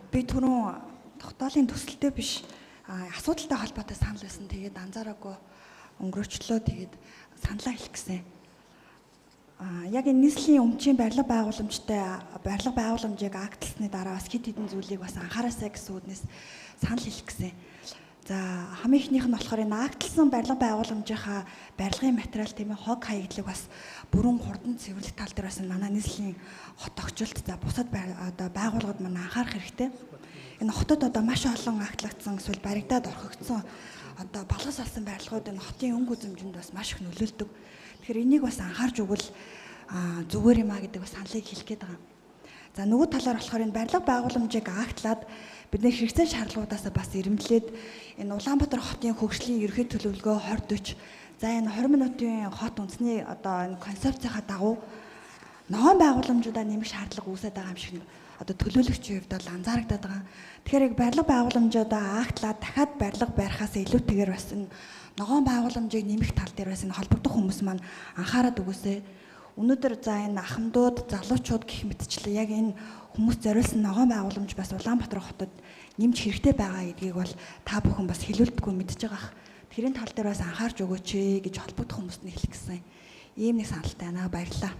Би түрүүн тогтоолын төсөлтэй биш асуудалтай холбоотой санал байсан. Тэгээд анзаараагүй өнгөрөөчлөө тэгээд саналаа хэлэх гэсэн. Яг энэ нийслэлийн өмчийн барилга байгууламжийг акталсны дараа бас хэд хэдэн зүйлийг бас анхаараасай гэсэн үднээс санал хэлэх гэсэн. За хамгийн ихнийх нь болохоор энэ акталсан барилга байгууламжийнхаа барилгын материал тийм ээ хог хаягдлыг бас бүрэн хурдан цэвэрлэх тал дээр бас манай нийслэлийн хот огчлолт за бусад байгууллагууд маань анхаарах хэрэгтэй. Энэ хотод одоо маш олон актлагдсан эсвэл баригдаад орхигдсон одоо балгас алсан барилгууд энэ хотын өнгө үзэмжинд бас маш их нөлөөлдөг. Тэгэхээр энийг бас анхаарч өгвөл зүгээр юм а гэдэг бас саналыг хэлэх гээд байгаа. За нөгөө талаар болохоор энэ барилга байгууламжийг актлаад бидний хэрэгцээ шаардлагуудаас бас ирэмблээд энэ Улаанбаатар хотын хөгжлийн ерхий төлөвлөгөө 2040 за энэ 20 минутын хот үндэсний одоо энэ концепцийнхаа дагуу ногоон байгууламжуудаа нэмэх шаардлага үүсэж байгаа юм шиг одоо төлөөлөгчийн хувьд бол анзаарагдаад байгаа. Тэгэхээр яг барилга байгууламжуудаа актлаад дахиад барилга барихаас илүүтэйгээр бас энэ ногоон байгууламжийг нэмэх тал дээр бас энэ холбогдох хүмүүс маань анхаарат өгөөсэй. Өнөөдөр за энэ ахмадууд, залуучууд гэх мэтчлээ яг энэ хүмүүс зориулсан ногоон байгууламж бас Улаанбаатар хотод нэмж хэрэгтэй байгаа гэдгийг бол та бүхэн бас хэлүүлдэггүй мэдж байгаах. Тэрийн тал дээр бас анхаарч өгөөч гэж холбогдох хүмүүст нь хэлэх гэсэн ийм нэг саналтай байна. Баярлалаа.